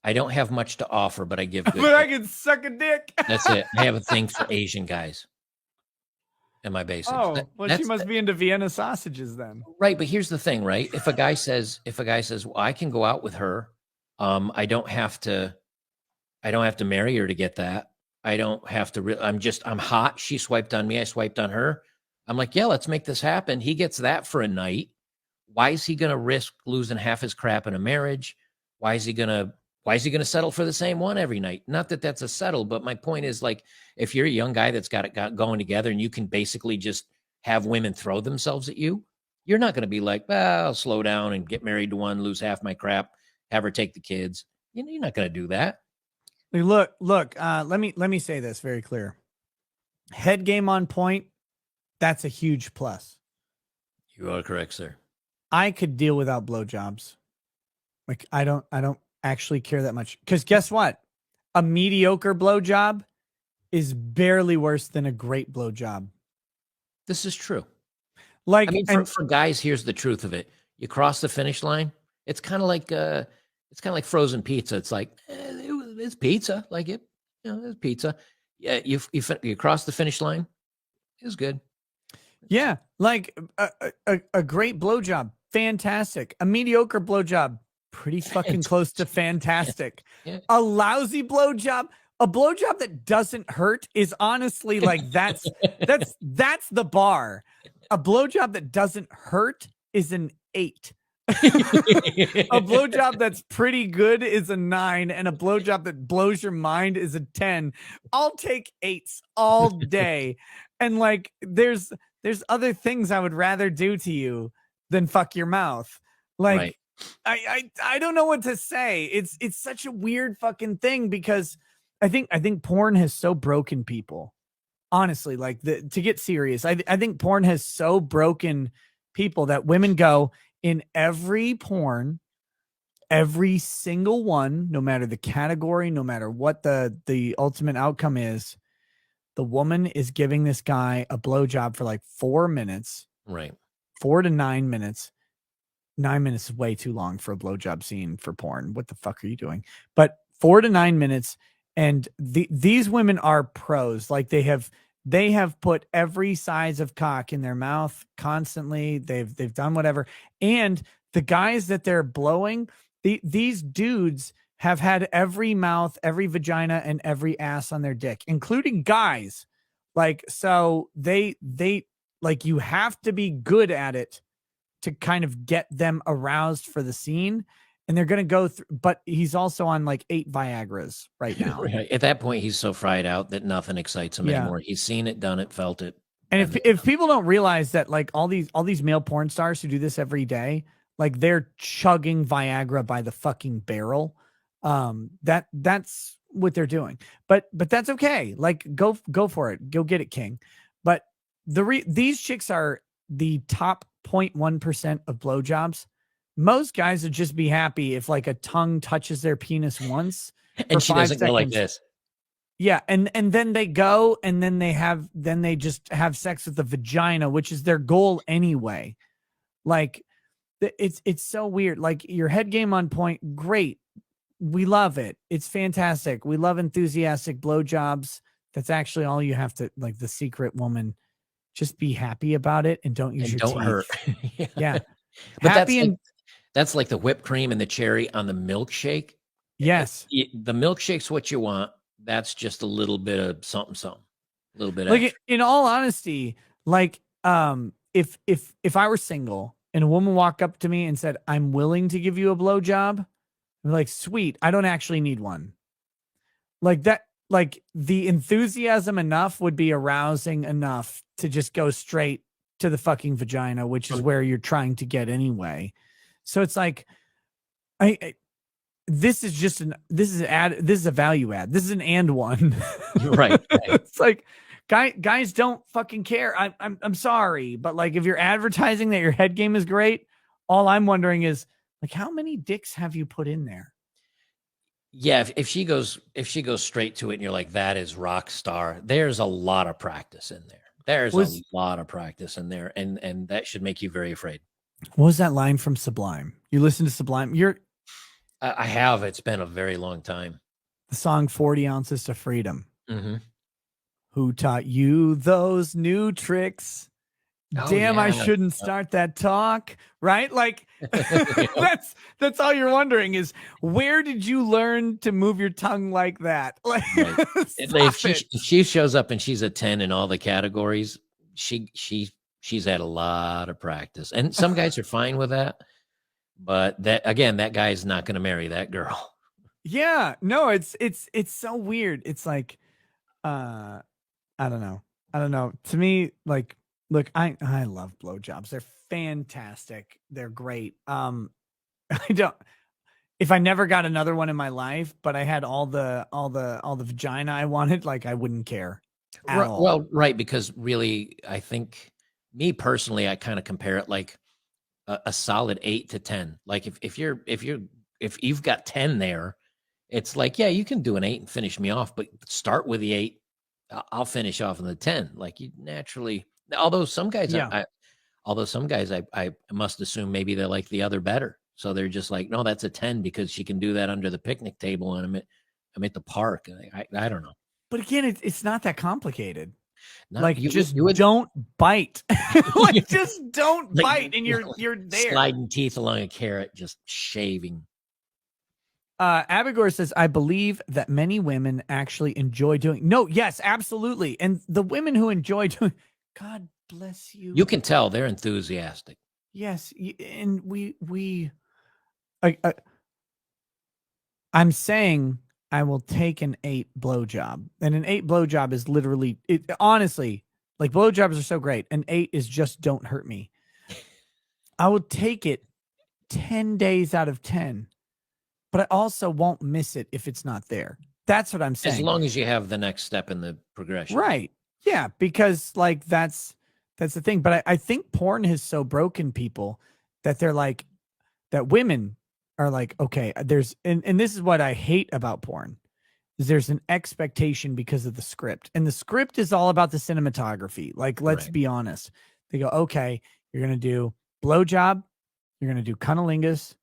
I don't have much to offer, but I give good. But I can suck a dick. That's it. I have a thing for Asian guys in my basics. Oh, well, she must be into Vienna sausages then. Right, but here's the thing, right? If a guy says, well, I can go out with her, I don't have to marry her to get that. I don't have to. I'm hot. She swiped on me. I swiped on her. I'm like, yeah, let's make this happen. He gets that for a night. Why is he going to risk losing half his crap in a marriage? Why is he going to settle for the same one every night? Not that that's a settle, but my point is, like, if you're a young guy that's got it going together and you can basically just have women throw themselves at you, you're not going to be like, well, I'll slow down and get married to one, lose half my crap, have her take the kids. You're not going to do that. Look. Let me say this very clear. Head game on point. That's a huge plus. You are correct, sir. I could deal without blowjobs. Like I don't actually care that much. Because guess what? A mediocre blowjob is barely worse than a great blowjob. This is true. Like, I mean, for guys, here's the truth of it. You cross the finish line. It's kind of like frozen pizza. It's like, it's pizza. Like it's pizza. Yeah. You cross the finish line. It was good. Yeah. Like a great blowjob. Fantastic. A mediocre blowjob. Pretty fucking close to fantastic. Yeah. A lousy blowjob. A blowjob that doesn't hurt is honestly like that's the bar. A blowjob that doesn't hurt is an 8. A blowjob that's pretty good is a 9, and a blowjob that blows your mind is a 10. I'll take 8s all day. And like there's other things I would rather do to you than fuck your mouth. Like right. I don't know what to say. It's such a weird fucking thing because I think porn has so broken people. Honestly, like to get serious, I think porn has so broken people that women go in every porn, every single one, no matter the category, no matter what the ultimate outcome is, the woman is giving this guy a blowjob for like 4 minutes. Right. 4 to 9 minutes. 9 minutes is way too long for a blowjob scene for porn. What the fuck are you doing? But 4 to 9 minutes. And these women are pros. Like they have put every size of cock in their mouth constantly. They've done whatever. And the guys that they're blowing, these dudes have had every mouth, every vagina, and every ass on their dick, including guys. Like, so they like, you have to be good at it to kind of get them aroused for the scene. And they're going to go through, but he's also on like 8 Viagras right now. Right. At that point, he's so fried out that nothing excites him anymore. He's seen it, done it, felt it. And if people don't realize that, like all these male porn stars who do this every day, like they're chugging Viagra by the fucking barrel. That's what they're doing. But that's okay. Like go for it. Go get it, King. But these chicks are the top 0.1% of blowjobs. Most guys would just be happy if like a tongue touches their penis once and she doesn't go like this. Yeah, and then they go and then they just have sex with the vagina, which is their goal anyway. Like it's so weird. Like your head game on point, great. We love it. It's fantastic. We love enthusiastic blowjobs. That's actually all you have to, like, the secret woman. Just be happy about it and don't use your teeth. Don't hurt. Yeah. But that's like the whipped cream and the cherry on the milkshake. Yes. The milkshake's what you want. That's just a little bit of something, a little bit. Like in all honesty, like if I were single and a woman walked up to me and said, "I'm willing to give you a blowjob," I'm like, sweet. I don't actually need one. Like that. Like the enthusiasm enough would be arousing enough to just go straight to the fucking vagina, which is where you're trying to get anyway. So it's like, this is a value add. This is an and one. Right. It's like guys don't fucking care. I'm sorry, but like if you're advertising that your head game is great, all I'm wondering is like, how many dicks have you put in there? Yeah, if she goes straight to it and you're like, that is rock star, there's a lot of practice in there. There's a lot of practice in there, and that should make you very afraid. What was that line from Sublime? You listen to Sublime, I have. It's been a very long time. The song 40 Ounces to Freedom. Mm-hmm. Who taught you those new tricks? Oh, Damn, I yeah. shouldn't start that talk, right? Like that's all you're wondering is where did you learn to move your tongue like that? Like Right. If she shows up and she's a 10 in all the categories, she's had a lot of practice. And some guys are fine with that. But that guy's not going to marry that girl. Yeah, no, it's so weird. It's like I don't know. To me, like, look, I love blowjobs. They're fantastic. They're great. I don't. If I never got another one in my life, but I had all the vagina I wanted, like I wouldn't care at all. Well, right, because really, I think me personally, I kind of compare it like a solid 8 to 10. Like if you've got 10 there, it's like, yeah, you can do an 8 and finish me off, but start with the 8. I'll finish off in the 10. Like you naturally, although some guys, Yeah. I must assume maybe they like the other better. So they're just like, no, that's a 10 because she can do that under the picnic table and I'm at the park. I don't know. But again, it's not that complicated. No, like you just would don't bite. Like just don't like, bite, and you're there. sliding teeth along a carrot, just shaving. Abigor says, I believe that many women actually enjoy doing. No, yes, absolutely. And the women who enjoy doing, God bless you. You can tell they're enthusiastic. Yes, and I'm saying I will take an 8 blowjob, and an 8 blowjob is literally it. Honestly, like blowjobs are so great. An 8 is just don't hurt me. I will take it 10 days out of 10. But I also won't miss it if it's not there. That's what I'm saying. As long as you have the next step in the progression. Right. Yeah. Because like that's the thing. But I think porn has so broken people that they're like, that women are like, okay, there's, and this is what I hate about porn is there's an expectation because of the script. And the script is all about the cinematography. Like, let's be honest. They go, okay, you're going to do blowjob, you're going to do cunnilingus,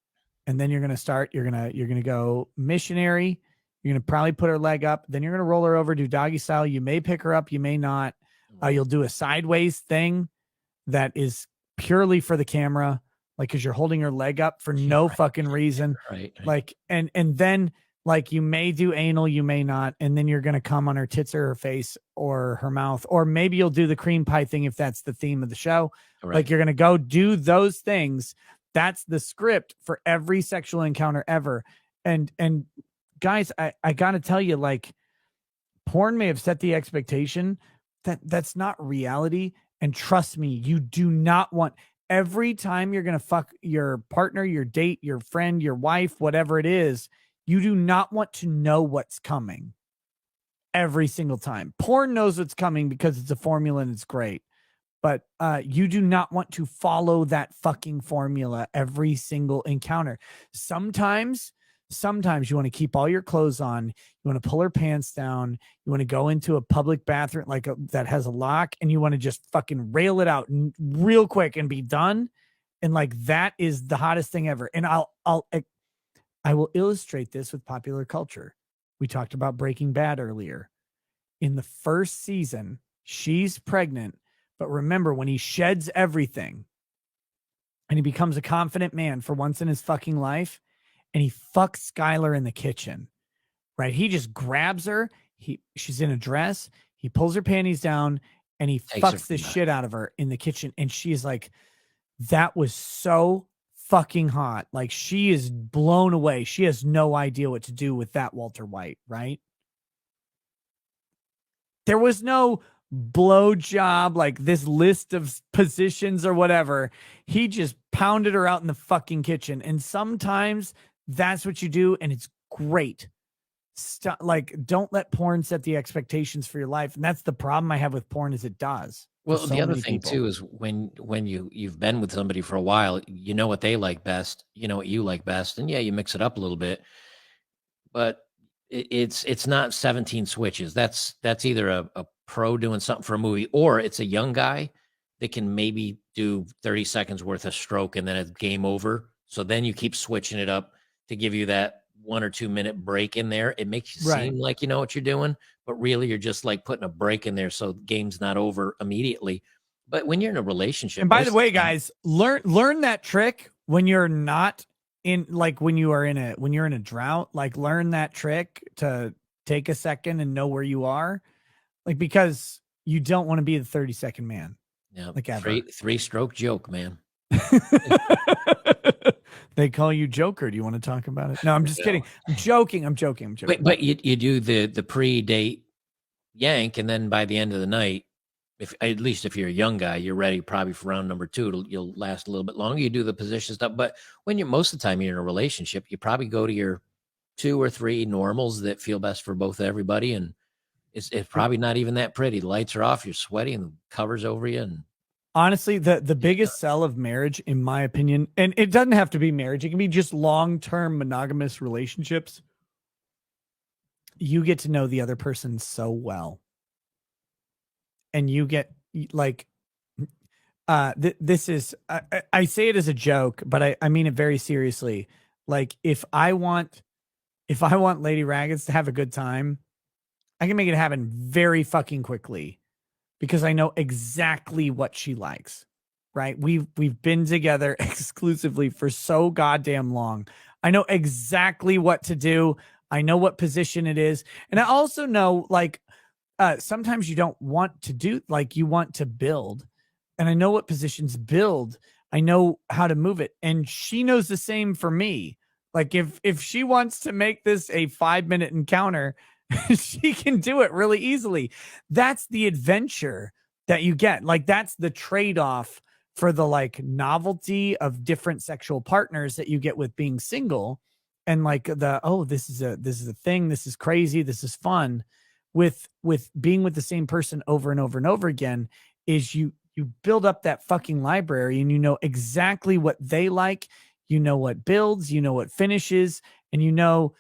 and then you're going to go missionary. You're going to probably put her leg up. Then you're going to roll her over, do doggy style. You may pick her up. You may not. You'll do a sideways thing that is purely for the camera. Like, cause you're holding her leg up for no fucking reason. Right. Like, and then like you may do anal, you may not. And then you're going to come on her tits or her face or her mouth, or maybe you'll do the cream pie thing if that's the theme of the show. Right. Like you're going to go do those things. That's the script for every sexual encounter ever. And guys, I got to tell you, like, porn may have set the expectation that's not reality. And trust me, you do not want, every time you're going to fuck your partner, your date, your friend, your wife, whatever it is, you do not want to know what's coming every single time. Porn knows what's coming because it's a formula and it's great. But you do not want to follow that fucking formula every single encounter. Sometimes you want to keep all your clothes on. You want to pull her pants down. You want to go into a public bathroom that has a lock, and you want to just fucking rail it out real quick and be done. And like that is the hottest thing ever. And I will illustrate this with popular culture. We talked about Breaking Bad earlier. In the first season, she's pregnant. But remember, when he sheds everything and he becomes a confident man for once in his fucking life, and he fucks Skylar in the kitchen, right? He just grabs her. She's in a dress. He pulls her panties down and he fucks the shit out of her in the kitchen. And she's like, that was so fucking hot. Like, she is blown away. She has no idea what to do with that Walter White, right? There was no blow job, like this list of positions or whatever. He just pounded her out in the fucking kitchen. And sometimes that's what you do, and it's great. Like, don't let porn set the expectations for your life. And that's the problem I have with porn, is it does. Well, the other thing too is when you've been with somebody for a while, you know what they like best, you know what you like best, and yeah, you mix it up a little bit, but it's not 17 switches. That's either a pro doing something for a movie, or it's a young guy that can maybe do 30 seconds worth of stroke and then it's game over. So then you keep switching it up to give you that 1 or 2 minute break in there. It makes you Right. seem like you know what you're doing, but really you're just like putting a break in there so the game's not over immediately. But when you're in a relationship, And by the most of way, time- guys, learn that trick when you're not in, like, when you're in a drought. Like, learn that trick to take a second and know where you are, like, because you don't want to be the 30-second man. yeah, like ever. three-stroke joke, man. They call you Joker. Do you want to talk about it? No, I'm just kidding. I'm joking. But you do the pre-date yank, and then by the end of the night, if at least if you're a young guy, you're ready probably for round number 2. You'll last a little bit longer. You do the position stuff, but when you're most of the time you're in a relationship, you probably go to your 2 or 3 normals that feel best for both everybody, and it's probably not even that pretty. The lights are off, you're sweaty, and the covers over you, and Honestly, the biggest sell of marriage, in my opinion, and it doesn't have to be marriage, it can be just long-term monogamous relationships. You get to know the other person so well. And you get, like, this is, I say it as a joke, but I mean it very seriously. Like, if I want Lady Raggeds to have a good time, I can make it happen very fucking quickly, because I know exactly what she likes, right? We've been together exclusively for so goddamn long. I know exactly what to do. I know what position it is. And I also know, like, sometimes you don't want to do, like, you want to build. And I know what positions build. I know how to move it. And she knows the same for me. Like, if she wants to make this a 5-minute encounter, she can do it really easily. That's the adventure that you get. Like, that's the trade-off for the, like, novelty of different sexual partners that you get with being single. And, like, this is a thing, this is crazy, this is fun. With being with the same person over and over and over again, is you build up that fucking library, and you know exactly what they like, you know what builds, you know what finishes, and you know,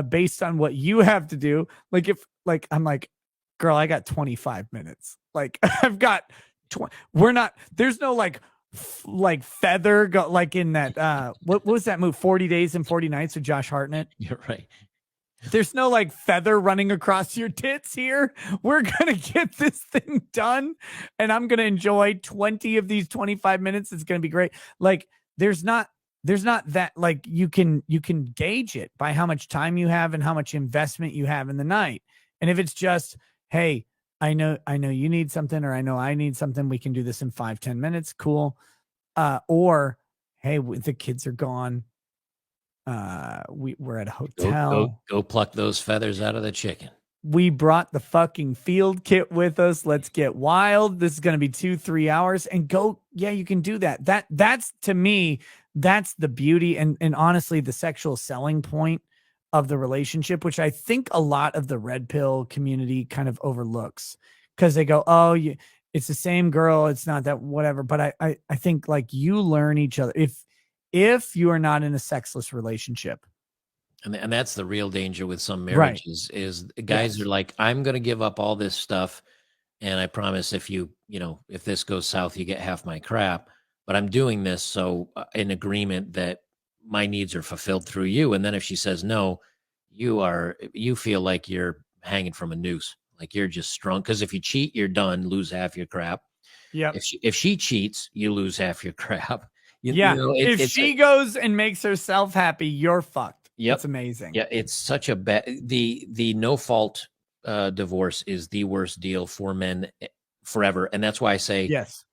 based on what you have to do. Like, if, like, I'm like, girl, I got 25 minutes. Like, I've got 20. There's no like feather go, like in that, what was that move? 40 Days and 40 Nights with Josh Hartnett. you're right. There's no like feather running across your tits here. We're going to get this thing done, and I'm going to enjoy 20 of these 25 minutes. It's going to be great. Like, there's not that, like, you can gauge it by how much time you have and how much investment you have in the night. And if it's just, hey, I know you need something, or I know I need something, we can do this in 5-10 minutes. Cool. Or, hey, the kids are gone. We're at a hotel. Go pluck those feathers out of the chicken. We brought the fucking field kit with us. Let's get wild. This is going to be 2-3 hours, and go. Yeah, you can do that. That's, to me, that's the beauty and honestly the sexual selling point of the relationship, which I think a lot of the red pill community kind of overlooks, because they go, oh, it's the same girl, it's not that, whatever. But I think, like, you learn each other if you are not in a sexless relationship. And that's the real danger with some Right. marriages is guys are like, I'm going to give up all this stuff, and I promise if if this goes south, you get half my crap. But I'm doing this so in agreement that my needs are fulfilled through you. And then if she says no, you feel like you're hanging from a noose, like you're just strung. Because if you cheat, you're done, lose half your crap. Yeah. If she cheats, you lose half your crap. If she goes and makes herself happy, you're fucked. Yep. It's amazing. Yeah, it's such a bad. The no fault divorce is the worst deal for men forever, and that's why I say Yes.